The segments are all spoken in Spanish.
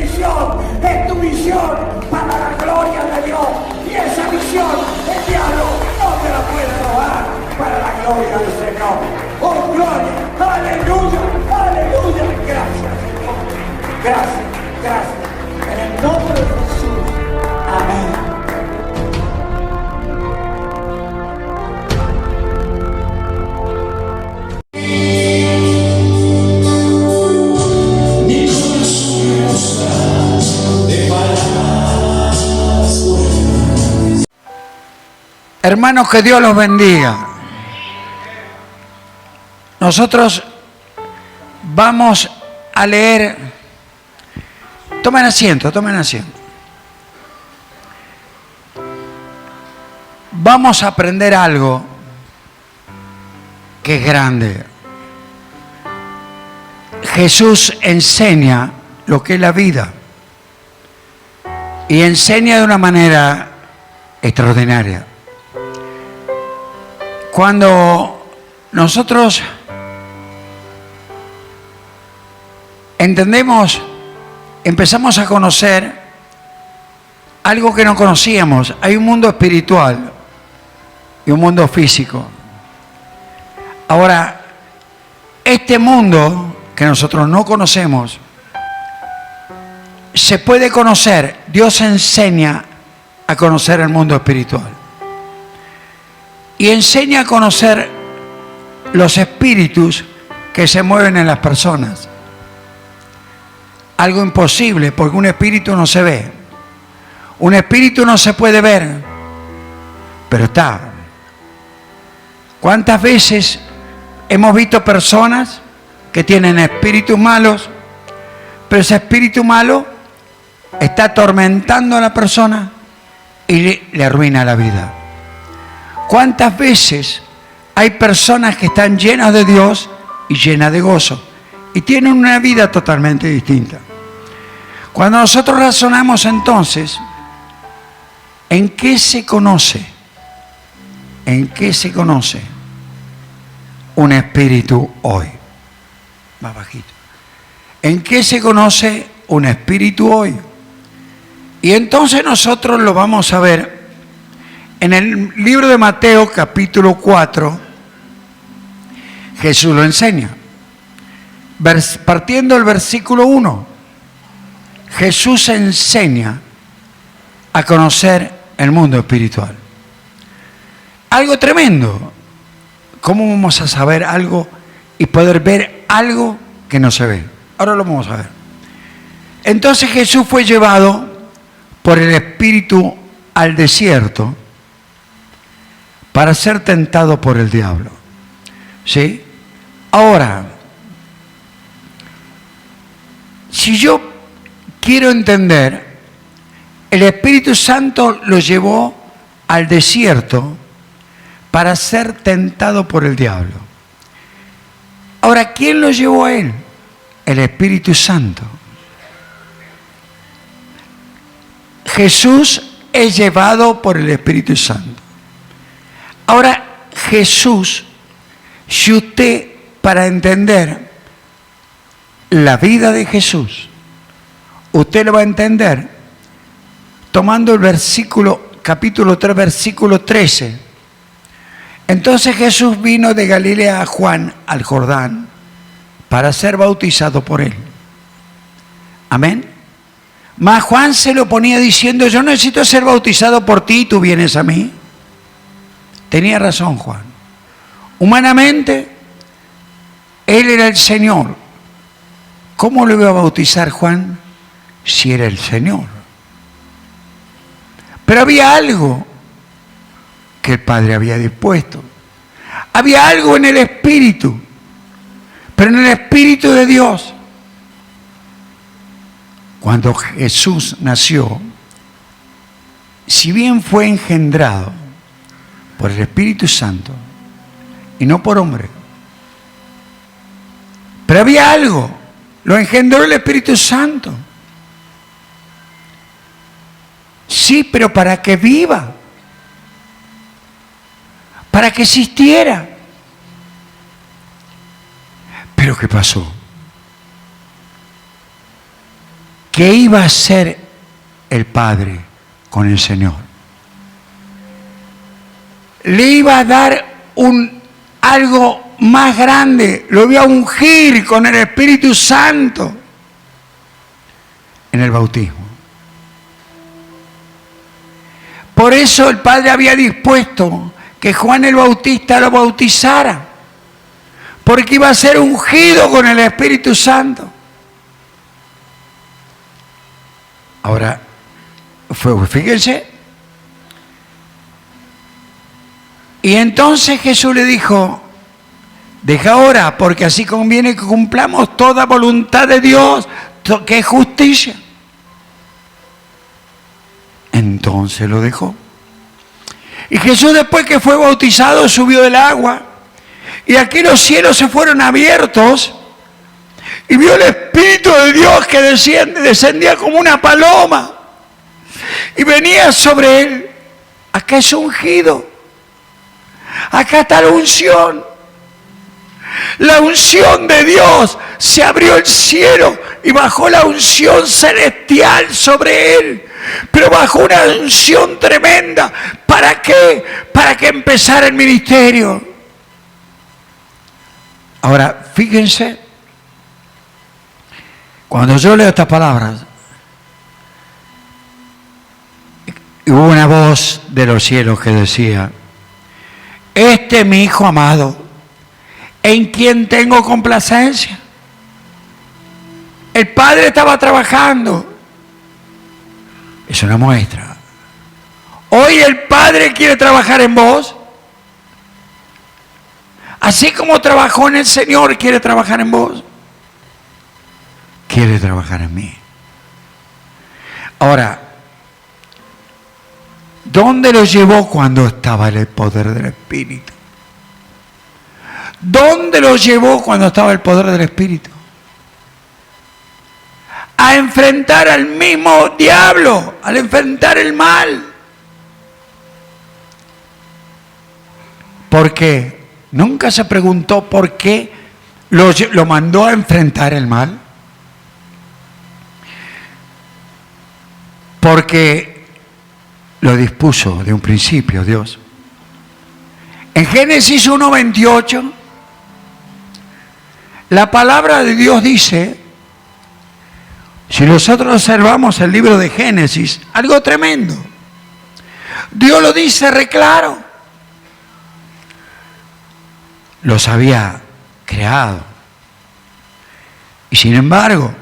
visión es tu visión para la gloria de Dios. Y esa visión el diablo no te la puede robar para la gloria del Señor. ¡Oh, gloria! ¡Aleluya! ¡Aleluya! Gracias, Señor. Gracias, gracias. En el nombre de Jesús. Amén. Hermanos, que Dios los bendiga. Nosotros vamos a leer. Tomen asiento, tomen asiento. Vamos a aprender algo que es grande. Jesús enseña lo que es la vida y enseña de una manera extraordinaria. Cuando nosotros entendemos, empezamos a conocer algo que no conocíamos. Hay un mundo espiritual y un mundo físico. Ahora, este mundo que nosotros no conocemos, se puede conocer. Dios enseña a conocer el mundo espiritual. Y enseña a conocer los espíritus que se mueven en las personas. Algo imposible, porque un espíritu no se ve. Un espíritu no se puede ver, pero está. ¿Cuántas veces hemos visto personas que tienen espíritus malos, pero ese espíritu malo está atormentando a la persona y le arruina la vida? ¿Cuántas veces hay personas que están llenas de Dios y llenas de gozo y tienen una vida totalmente distinta? Cuando nosotros razonamos entonces, ¿en qué se conoce? ¿En qué se conoce un espíritu hoy? Más bajito. ¿En qué se conoce un espíritu hoy? Y entonces nosotros lo vamos a ver en el libro de Mateo, capítulo 4, Jesús lo enseña. Partiendo del versículo 1, Jesús enseña a conocer el mundo espiritual. Algo tremendo. ¿Cómo vamos a saber algo y poder ver algo que no se ve? Ahora lo vamos a ver. Entonces Jesús fue llevado por el Espíritu al desierto para ser tentado por el diablo. ¿Sí? Ahora, si yo quiero entender, el Espíritu Santo lo llevó al desierto para ser tentado por el diablo. Ahora, ¿quién lo llevó a él? El Espíritu Santo. Jesús es llevado por el Espíritu Santo. Ahora, Jesús, si usted, para entender la vida de Jesús, usted lo va a entender tomando el versículo, capítulo 3, versículo 13. Entonces Jesús vino de Galilea a Juan al Jordán para ser bautizado por él. Amén. Mas Juan se lo ponía diciendo: yo necesito ser bautizado por ti y tú vienes a mí. Tenía razón Juan. Humanamente, él era el Señor. ¿Cómo lo iba a bautizar Juan si era el Señor? Pero había algo que el Padre había dispuesto. Había algo en el Espíritu, pero en el Espíritu de Dios. Cuando Jesús nació, si bien fue engendrado por el Espíritu Santo y no por hombre, pero había algo, lo engendró el Espíritu Santo. Sí, pero para que viva, para que existiera. Pero ¿qué pasó? ¿qué iba a hacer el Padre con el Señor? Le iba a dar algo más grande, lo iba a ungir con el Espíritu Santo en el bautismo. Por eso el Padre había dispuesto que Juan el Bautista lo bautizara, porque iba a ser ungido con el Espíritu Santo. Ahora, fíjense. Y entonces Jesús le dijo, deja ahora, porque así conviene que cumplamos toda voluntad de Dios, que es justicia. Entonces lo dejó. Y Jesús, después que fue bautizado, subió del agua. Y aquí los cielos se fueron abiertos. Y vio el Espíritu de Dios que descendía como una paloma. Y venía sobre él. Acá es ungido. Acá está la unción. La unción de Dios. Se abrió el cielo y bajó la unción celestial sobre él. Pero bajó una unción tremenda. ¿Para qué? Para que empezara el ministerio. Ahora, fíjense, cuando yo leo estas palabras, hubo una voz de los cielos que decía, este es mi Hijo amado, en quien tengo complacencia. El Padre estaba trabajando. Es una muestra. Hoy el Padre quiere trabajar en vos. Así como trabajó en el Señor, quiere trabajar en vos. Quiere trabajar en mí. Ahora, ¿dónde lo llevó cuando estaba en el poder del Espíritu? ¿Dónde lo llevó cuando estaba el poder del Espíritu? A enfrentar al mismo diablo, al enfrentar el mal. ¿Por qué? ¿Nunca se preguntó por qué lo mandó a enfrentar el mal? Porque lo dispuso de un principio Dios. En Génesis 1:28, la palabra de Dios dice, si nosotros observamos el libro de Génesis, algo tremendo. Dios lo dice re claro. Los había creado. Y sin embargo,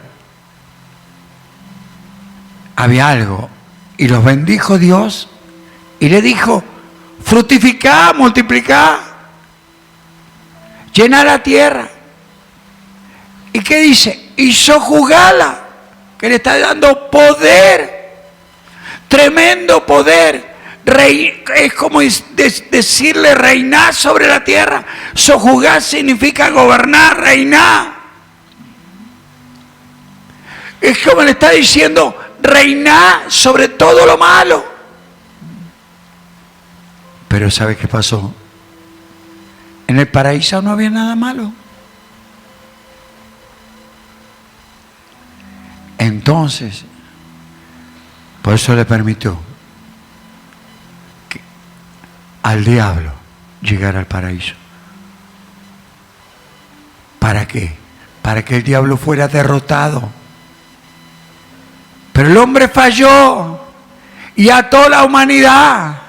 había algo. Y los bendijo Dios y le dijo, fructificá, multiplicá, llená la tierra. ¿Y qué dice? Y sojuzgala, que le está dando poder, tremendo poder. Es como decirle reinar sobre la tierra. Sojuzgar significa gobernar, reinar. Es como le está diciendo, reinar sobre todo lo malo. Pero ¿sabe qué pasó? En el paraíso no había nada malo. Entonces, por eso le permitió que al diablo llegar al paraíso. ¿Para qué? Para que el diablo fuera derrotado. Pero el hombre falló y ató la humanidad.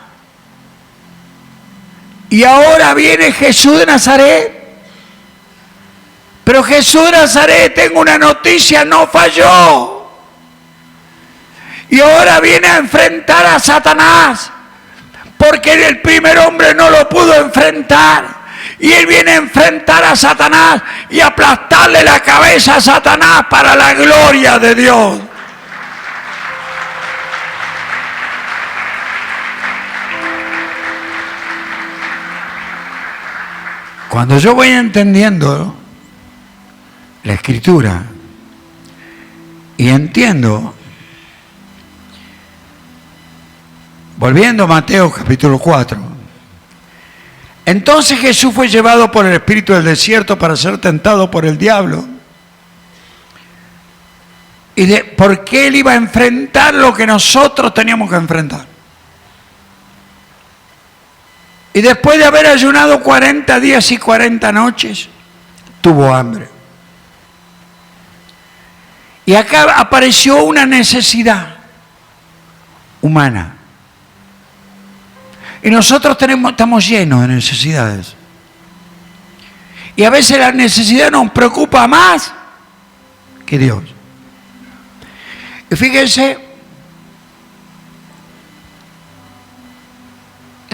Y ahora viene Jesús de Nazaret. Pero Jesús de Nazaret, tengo una noticia, no falló. Y ahora viene a enfrentar a Satanás. Porque el primer hombre no lo pudo enfrentar. Y él viene a enfrentar a Satanás y aplastarle la cabeza a Satanás para la gloria de Dios. Cuando yo voy entendiendo la Escritura y entiendo, volviendo a Mateo capítulo 4, entonces Jesús fue llevado por el Espíritu del desierto para ser tentado por el diablo. porque él iba a enfrentar lo que nosotros teníamos que enfrentar. Y después de haber ayunado 40 días y 40 noches, tuvo hambre. Y acá apareció una necesidad humana. Y nosotros estamos llenos de necesidades. Y a veces la necesidad nos preocupa más que Dios. Y fíjense,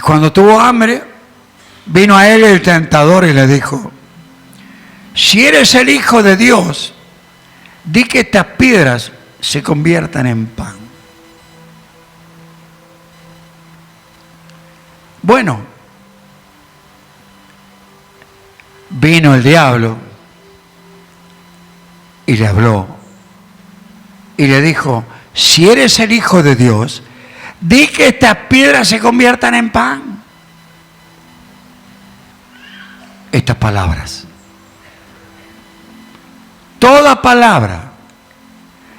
cuando tuvo hambre, vino a él el tentador y le dijo: si eres el Hijo de Dios, di que estas piedras se conviertan en pan. Bueno, vino el diablo y le habló y le dijo: si eres el Hijo de Dios, di que estas piedras se conviertan en pan. Estas palabras, toda palabra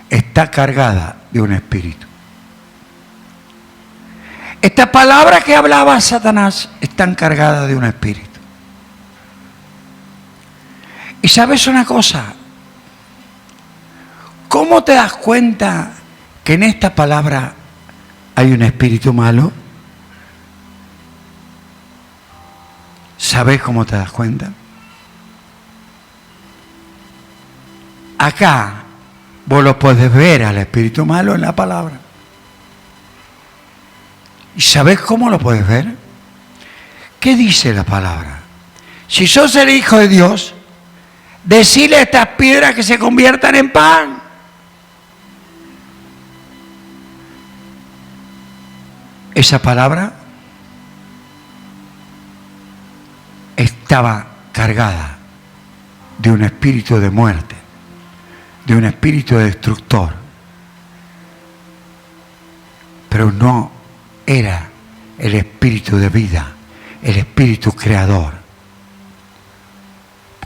está cargada de un espíritu. Estas palabras que hablaba Satanás están cargadas de un espíritu. Y sabes una cosa, ¿cómo te das cuenta que en esta palabra hay un espíritu malo? ¿Sabes cómo te das cuenta? Acá vos lo podés ver al espíritu malo en la palabra. ¿Y sabés cómo lo puedes ver? ¿Qué dice la palabra? Si sos el Hijo de Dios, decile a estas piedras que se conviertan en pan. Esa palabra estaba cargada de un espíritu de muerte, de un espíritu destructor. Pero no era el espíritu de vida, el espíritu creador.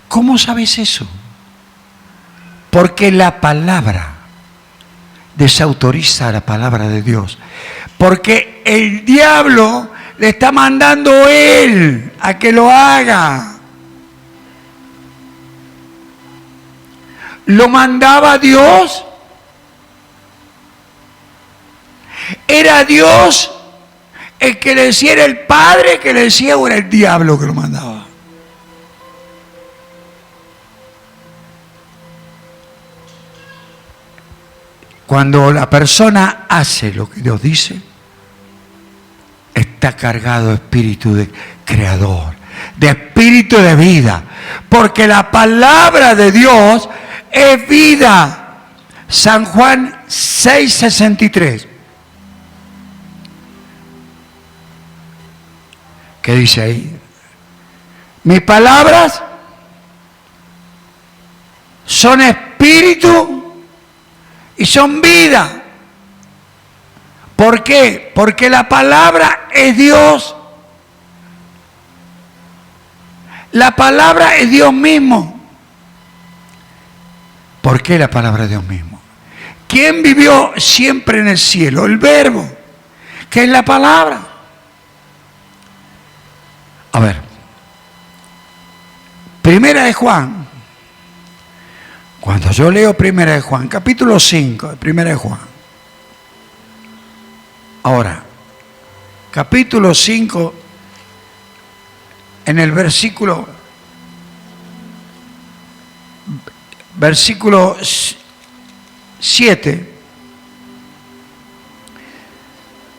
¿Cómo sabes eso? Porque la palabra desautoriza la palabra de Dios. Porque el diablo le está mandando él a que lo haga. ¿Lo mandaba Dios? ¿Era Dios el que le decía, era el Padre que le decía, o era el diablo que lo mandaba? Cuando la persona hace lo que Dios dice, está cargado de espíritu de creador, de espíritu de vida, porque la palabra de Dios es vida. San Juan 6:63. ¿Qué dice ahí? Mis palabras son espíritu y son vida. ¿Por qué? Porque la palabra es Dios. La palabra es Dios mismo. ¿Por qué la palabra es Dios mismo? ¿Quién vivió siempre en el cielo? El Verbo, que es la palabra. A ver, Primera de Juan. Cuando yo leo Primera de Juan, capítulo 5 de Primera de Juan. Ahora, capítulo 5, en el versículo 7,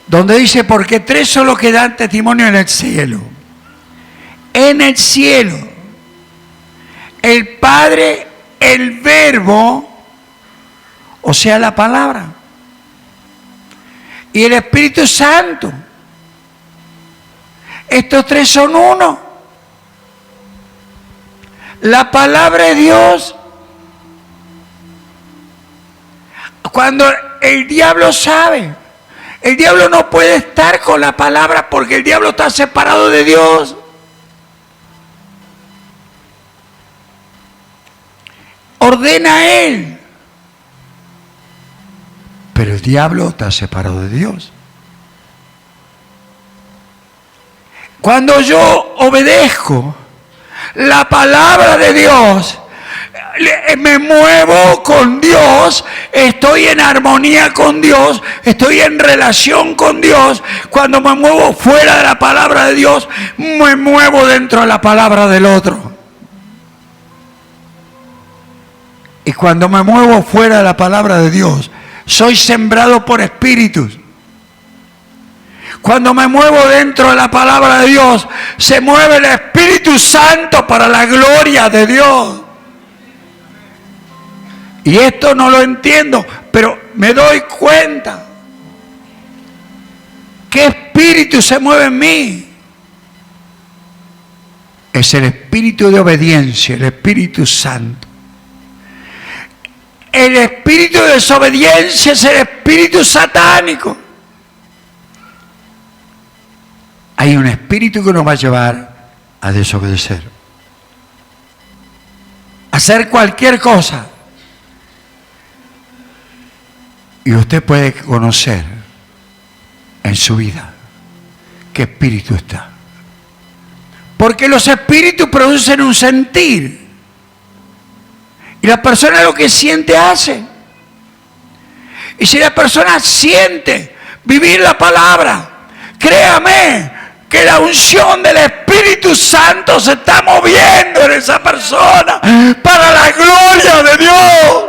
donde dice: porque tres son los que dan testimonio en el cielo. En el cielo, el Padre, el Verbo, o sea, la palabra, y el Espíritu Santo. Estos tres son uno. La palabra de Dios. Cuando el diablo sabe, el diablo no puede estar con la palabra porque el diablo está separado de Dios. Ordena a él. Pero el diablo está separado de Dios. Cuando yo obedezco la palabra de Dios, me muevo con Dios, estoy en armonía con Dios, estoy en relación con Dios. Cuando me muevo fuera de la palabra de Dios, me muevo dentro de la palabra del otro. Y cuando me muevo fuera de la palabra de Dios, soy sembrado por espíritus. Cuando me muevo dentro de la palabra de Dios, se mueve el Espíritu Santo para la gloria de Dios. Y esto no lo entiendo, pero me doy cuenta. ¿Qué espíritu se mueve en mí? Es el espíritu de obediencia, el Espíritu Santo. El espíritu de desobediencia es el espíritu satánico. Hay un espíritu que nos va a llevar a desobedecer, a hacer cualquier cosa. Y usted puede conocer en su vida qué espíritu está. Porque los espíritus producen un sentir. Y la persona lo que siente hace. Y si la persona siente vivir la palabra, créame que la unción del Espíritu Santo se está moviendo en esa persona para la gloria de Dios.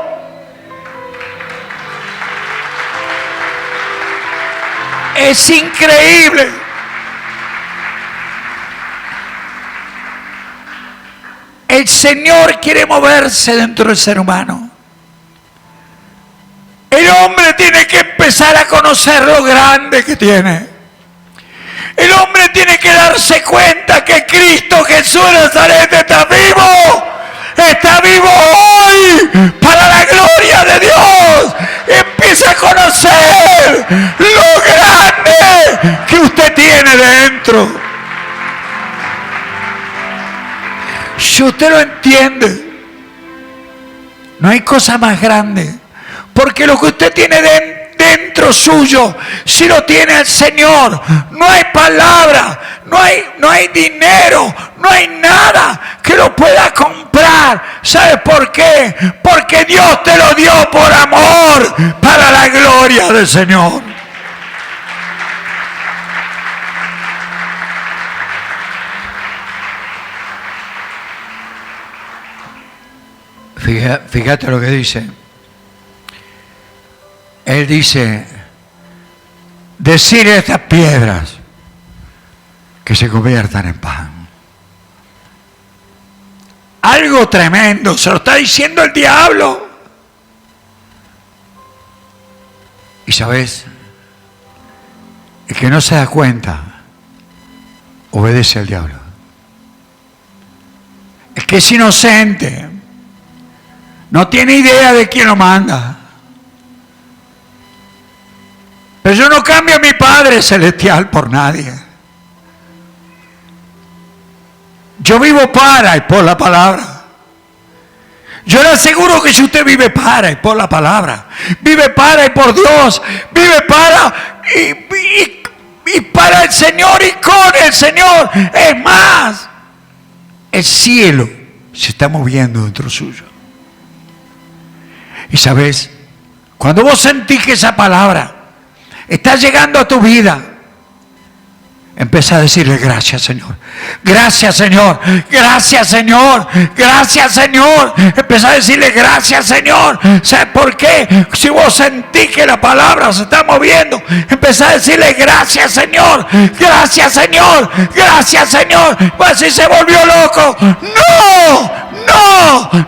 Es increíble. El Señor quiere moverse dentro del ser humano. El hombre tiene que empezar a conocer lo grande que tiene. El hombre tiene que darse cuenta que Cristo Jesús de Nazaret está vivo. Está vivo hoy para la gloria de Dios. Empieza a conocer lo grande que usted tiene dentro. Si usted lo entiende, no hay cosa más grande. Porque lo que usted tiene dentro suyo, si lo tiene el Señor, no hay palabra, no hay dinero, no hay nada que lo pueda comprar. ¿Sabe por qué? Porque Dios te lo dio por amor, para la gloria del Señor. Fíjate lo que dice. Él dice, decir a estas piedras que se conviertan en pan. Algo tremendo, se lo está diciendo el diablo. Y sabes, el que no se da cuenta, obedece al diablo. El que es inocente, no tiene idea de quién lo manda. Pero yo no cambio a mi Padre Celestial por nadie. Yo vivo para y por la palabra. Yo le aseguro que si usted vive para y por la palabra, vive para y por Dios, vive para y para el Señor y con el Señor. Es más, el cielo se está moviendo dentro suyo. Y sabes, cuando vos sentís que esa palabra está llegando a tu vida, empieza a decirle gracias, Señor. Gracias, Señor. Gracias, Señor. Gracias, Señor. Empieza a decirle gracias, Señor. ¿Sabes por qué? Si vos sentís que la palabra se está moviendo, empieza a decirle gracias, Señor. Gracias, Señor. Gracias, Señor. Pues si se volvió loco.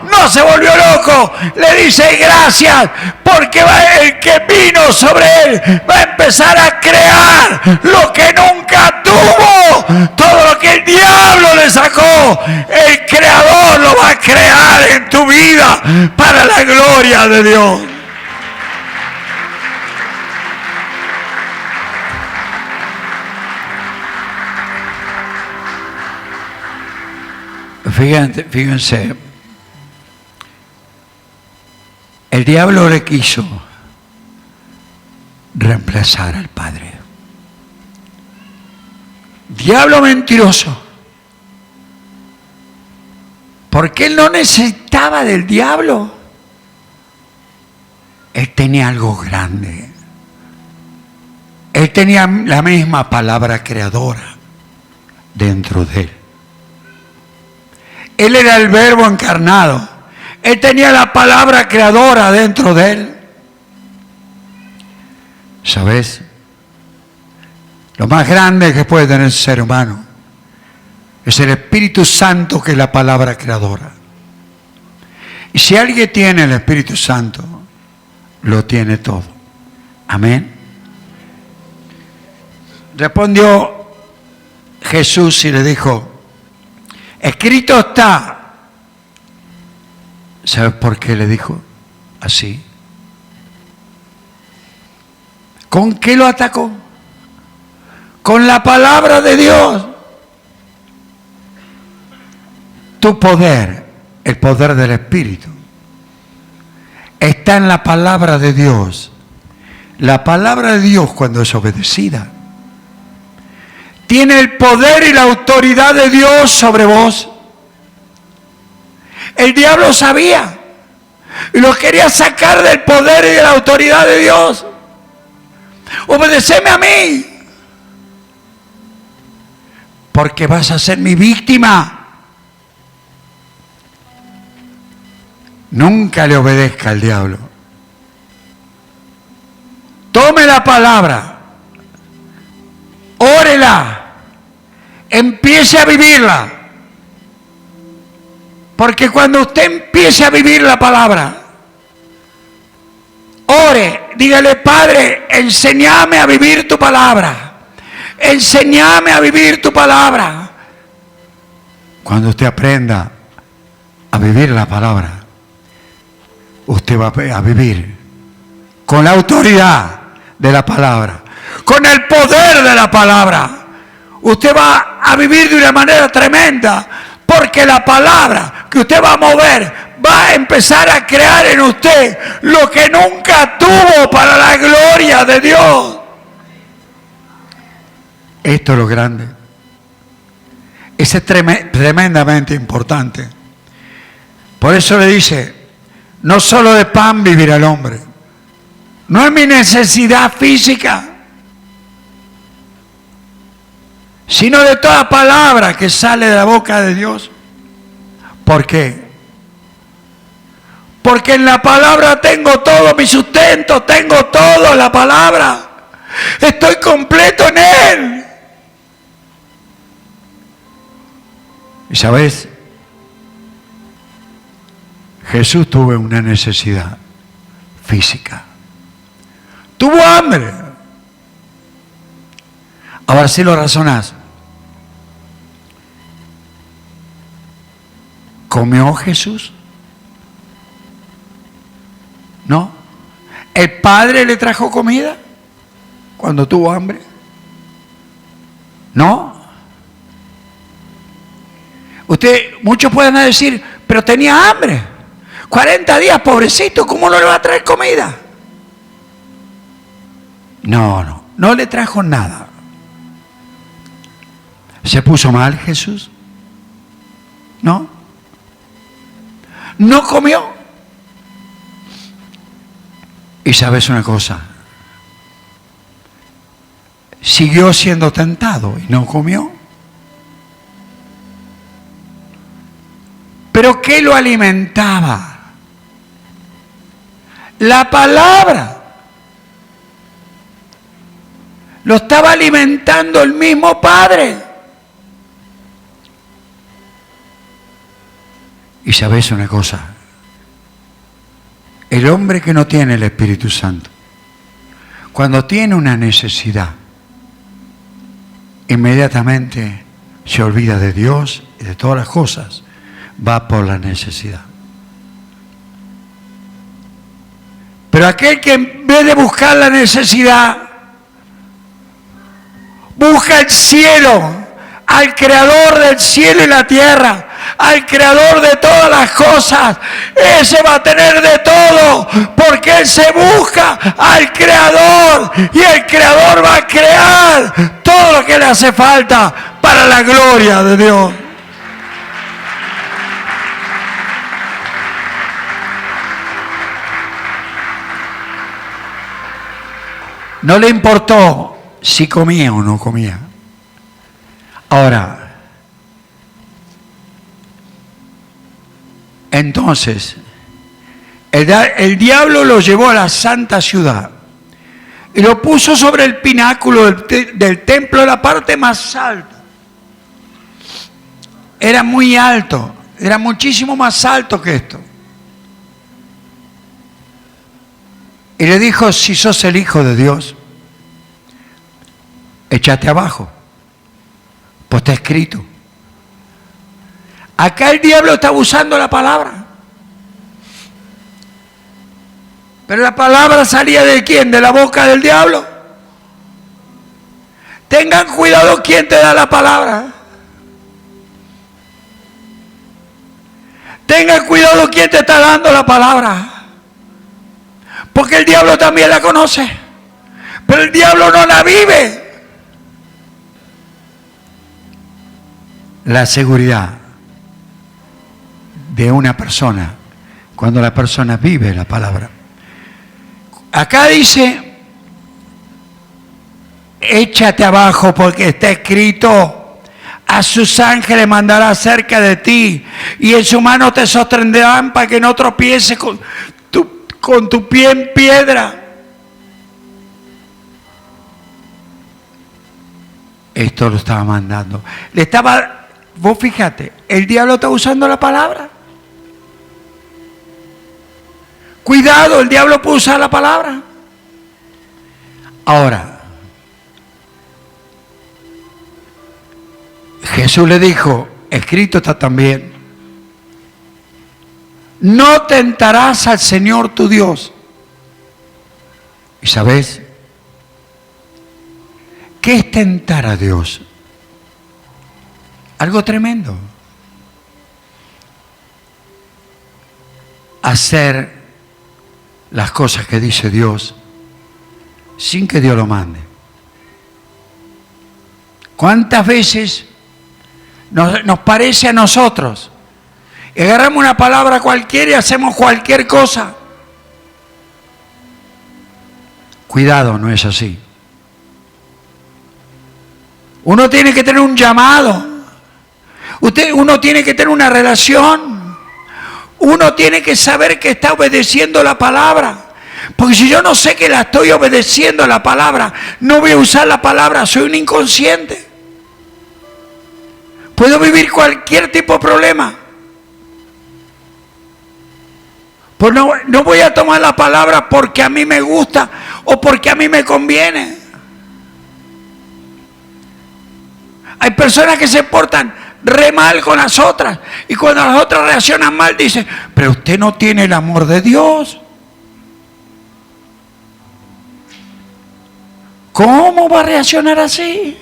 No se volvió loco. Le dice gracias, porque el que vino sobre él va a empezar a crear lo que nunca tuvo. Todo lo que el diablo le sacó, el Creador lo va a crear en tu vida para la gloria de Dios. Fíjense, el diablo le quiso reemplazar al Padre. Diablo mentiroso. Porque él no necesitaba del diablo. Él tenía algo grande. Él tenía la misma palabra creadora dentro de él. Él era el Verbo encarnado. Él tenía la palabra creadora dentro de él. ¿Sabes? Lo más grande que puede tener el ser humano es el Espíritu Santo, que es la palabra creadora. Y si alguien tiene el Espíritu Santo, lo tiene todo. Amén. Respondió Jesús y le dijo: escrito está. ¿Sabes por qué le dijo así? ¿Con qué lo atacó? Con la palabra de Dios. Tu poder, el poder del Espíritu, está en la palabra de Dios. La palabra de Dios, cuando es obedecida, tiene el poder y la autoridad de Dios sobre vos. El diablo sabía y lo quería sacar del poder y de la autoridad de Dios. Obedeceme a mí, porque vas a ser mi víctima. Nunca le obedezca al diablo. Tome la palabra, órela, empiece a vivirla. Porque cuando usted empiece a vivir la palabra, ore, dígale: Padre, enséñame a vivir tu palabra. Enséñame a vivir tu palabra. Cuando usted aprenda a vivir la palabra, usted va a vivir con la autoridad de la palabra, con el poder de la palabra. Usted va a vivir de una manera tremenda, porque la palabra que usted va a mover va a empezar a crear en usted lo que nunca tuvo, para la gloria de Dios. Esto es lo grande. Eso es tremendamente importante. Por eso le dice: no solo de pan vivirá el hombre. No es mi necesidad física, sino de toda palabra que sale de la boca de Dios. ¿Por qué? Porque en la palabra tengo todo mi sustento, tengo todo en la palabra. Estoy completo en Él. ¿Y sabes? Jesús tuvo una necesidad física. Tuvo hambre. Ahora sí lo razonás. ¿Comió Jesús? No. ¿El Padre le trajo comida cuando tuvo hambre? No. Muchos pueden decir: pero tenía hambre. 40 días, pobrecito, ¿cómo no le va a traer comida? No le trajo nada. ¿Se puso mal Jesús? No comió. Y sabes una cosa, siguió siendo tentado y no comió. ¿Pero qué lo alimentaba? La palabra. Lo estaba alimentando el mismo Padre. Y sabes una cosa, el hombre que no tiene el Espíritu Santo, cuando tiene una necesidad, inmediatamente se olvida de Dios y de todas las cosas, va por la necesidad. Pero aquel que en vez de buscar la necesidad, busca el cielo, al Creador del cielo y la tierra, al creador de todas las cosas, ese va a tener de todo, porque él se busca al creador y el creador va a crear todo lo que le hace falta para la gloria de Dios. No le importó si comía o no comía. Ahora, entonces, el diablo lo llevó a la santa ciudad y lo puso sobre el pináculo del templo, de la parte más alta. Era muy alto, era muchísimo más alto que esto. Y le dijo, si sos el Hijo de Dios, échate abajo, pues está escrito. Acá el diablo está usando la palabra. Pero la palabra salía ¿de quién? ¿De la boca del diablo? Tengan cuidado quién te da la palabra. Tengan cuidado quién te está dando la palabra. Porque el diablo también la conoce, pero el diablo no la vive. La seguridad de una persona, cuando la persona vive la palabra. Acá dice, échate abajo porque está escrito, a sus ángeles mandará cerca de ti y en su mano te sostendrán para que no tropieces con tu pie en piedra. Esto lo estaba mandando. Vos fíjate, el diablo está usando la palabra. Cuidado, el diablo puede usar la palabra. Ahora, Jesús le dijo, escrito está también, no tentarás al Señor tu Dios. ¿Y sabes qué es tentar a Dios? Algo tremendo. Hacer las cosas que dice Dios sin que Dios lo mande. ¿Cuántas veces nos parece a nosotros? Agarramos una palabra cualquiera y hacemos cualquier cosa. Cuidado, no es así. Uno tiene que tener un llamado. Uno tiene que tener una relación. Uno tiene que saber que está obedeciendo la palabra. Porque si yo no sé que la estoy obedeciendo la palabra, no voy a usar la palabra, soy un inconsciente. Puedo vivir cualquier tipo de problema. Pues no voy a tomar la palabra porque a mí me gusta o porque a mí me conviene. Hay personas que se portan re mal con las otras y cuando las otras reaccionan mal dicen, pero usted no tiene el amor de Dios. ¿Cómo va a reaccionar así?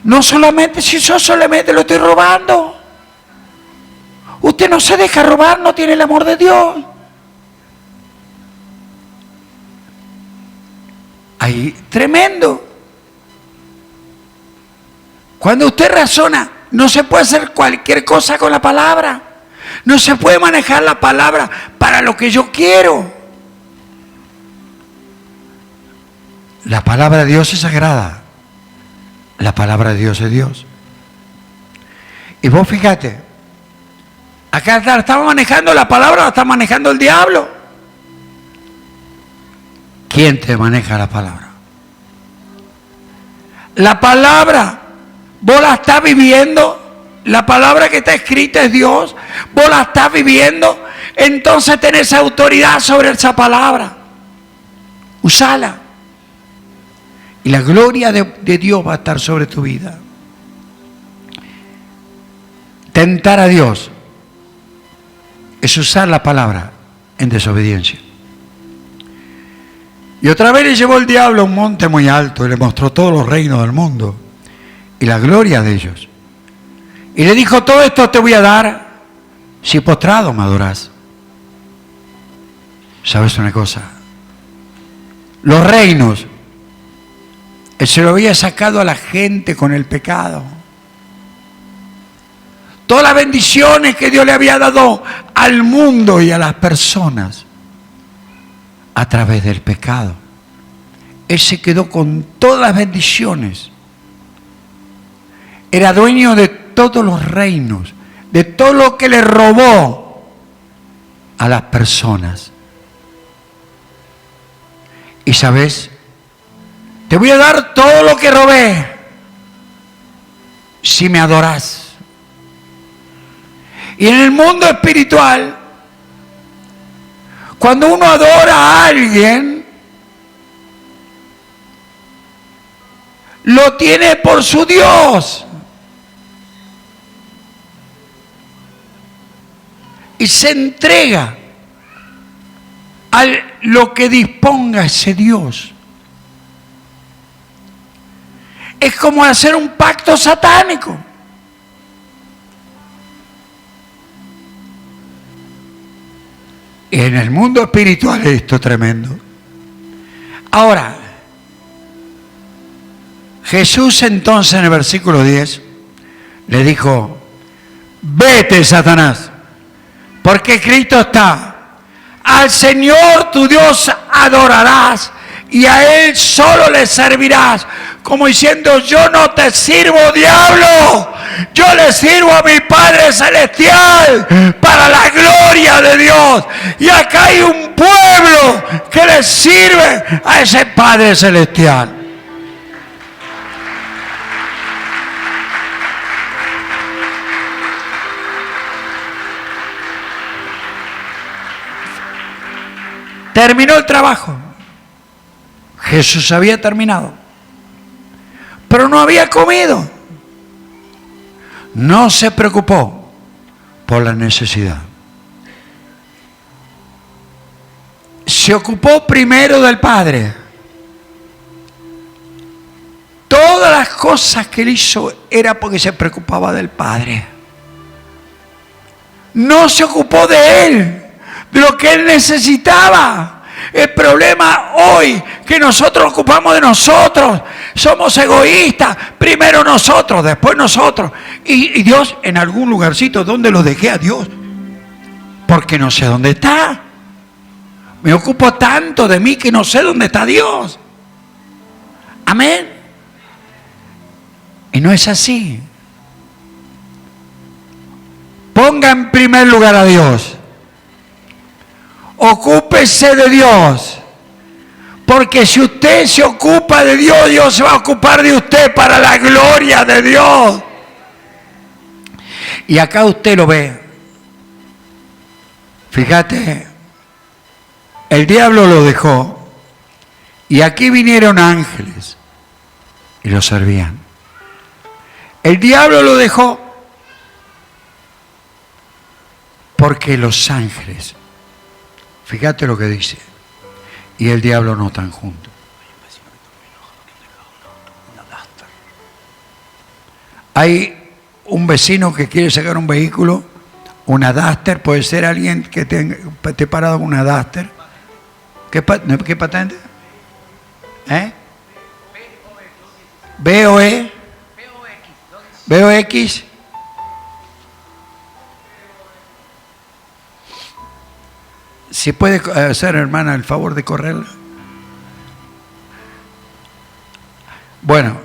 No solamente si yo solamente lo estoy robando. Usted no se deja robar, no tiene el amor de Dios. Ahí, tremendo. Cuando usted razona, no se puede hacer cualquier cosa con la palabra. No se puede manejar la palabra para lo que yo quiero. La palabra de Dios es sagrada. La palabra de Dios es Dios. Y vos fíjate, acá estaba manejando la palabra, la está manejando el diablo. ¿Quién te maneja la palabra? La palabra, vos la estás viviendo. La palabra que está escrita es Dios. Vos la estás viviendo. Entonces tenés autoridad sobre esa palabra. Usala. Y la gloria de Dios va a estar sobre tu vida. Tentar a Dios es usar la palabra en desobediencia. Y otra vez le llevó el diablo a un monte muy alto y le mostró todos los reinos del mundo y la gloria de ellos. Y le dijo, todo esto te voy a dar si postrado me adorás. ¿Sabes una cosa? Los reinos, Él se lo había sacado a la gente con el pecado. Todas las bendiciones que Dios le había dado al mundo y a las personas a través del pecado. Él se quedó con todas las bendiciones. Era dueño de todos los reinos, de todo lo que le robó a las personas. Y sabes, te voy a dar todo lo que robé si me adorás. Y en el mundo espiritual, cuando uno adora a alguien, lo tiene por su Dios. Y se entrega a lo que disponga ese Dios. Es como hacer un pacto satánico. Y en el mundo espiritual esto es tremendo. Ahora, Jesús entonces en el versículo 10 le dijo, vete, Satanás, porque Cristo está, al Señor tu Dios adorarás y a Él solo le servirás, como diciendo, yo no te sirvo, diablo, yo le sirvo a mi Padre Celestial para la gloria de Dios. Y acá hay un pueblo que le sirve a ese Padre Celestial. Terminó el trabajo. Jesús había terminado, pero no había comido. No se preocupó por la necesidad. Se ocupó primero del Padre. Todas las cosas que él hizo era porque se preocupaba del Padre. No se ocupó de él, de lo que él necesitaba. El problema hoy que nosotros ocupamos de nosotros, somos egoístas, primero nosotros, después nosotros. Y Dios en algún lugarcito, ¿dónde lo dejé a Dios? Porque no sé dónde está. Me ocupo tanto de mí que no sé dónde está Dios. Amén. Y no es así. Ponga en primer lugar a Dios. Ocúpese de Dios, porque si usted se ocupa de Dios, Dios se va a ocupar de usted para la gloria de Dios. Y acá usted lo ve. Fíjate, el diablo lo dejó y aquí vinieron ángeles y lo servían. El diablo lo dejó porque los ángeles, fíjate lo que dice, y el diablo no están juntos. Hay un vecino que quiere sacar un vehículo, una Duster, puede ser alguien que esté parado con una Duster. ¿Qué patente? BOE. BOX. Si puede hacer, hermana, el favor de correrla. Bueno,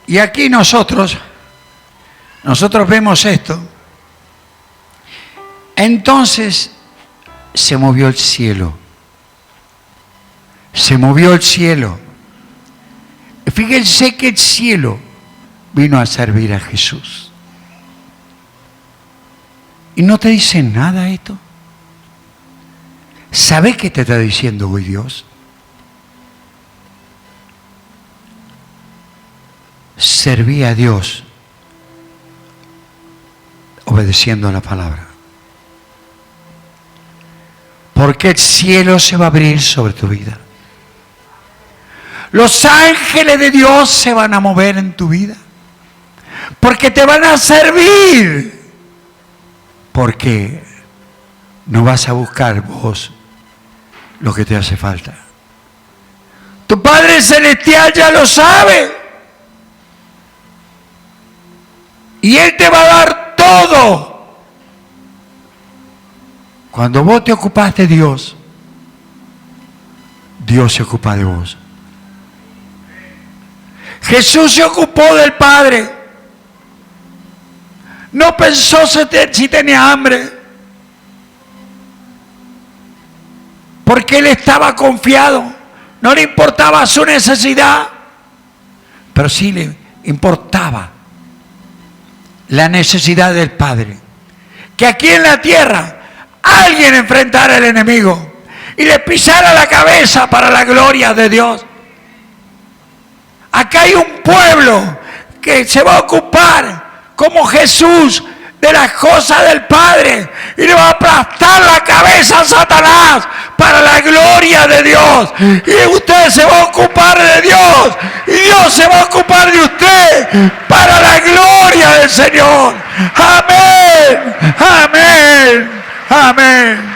y aquí nosotros vemos esto. Entonces se movió el cielo. Se movió el cielo. Fíjense que el cielo vino a servir a Jesús. ¿Y no te dice nada esto? ¿Sabes qué te está diciendo hoy Dios? Serví a Dios obedeciendo a la palabra. Porque el cielo se va a abrir sobre tu vida. Los ángeles de Dios se van a mover en tu vida. Porque te van a servir. Porque no vas a buscar vos lo que te hace falta. Tu Padre Celestial ya lo sabe. Y Él te va a dar todo. Cuando vos te ocupás de Dios, Dios se ocupa de vos. Jesús se ocupó del Padre. No pensó si tenía hambre. Porque Él estaba confiado. No le importaba su necesidad. Pero sí le importaba la necesidad del Padre. Que aquí en la tierra alguien enfrentara al enemigo y le pisara la cabeza para la gloria de Dios. Acá hay un pueblo que se va a ocupar como Jesús de las cosas del Padre y le va a aplastar la cabeza a Satanás para la gloria de Dios. Y usted se va a ocupar de Dios y Dios se va a ocupar de usted para la gloria del Señor. Amén, amén, amén.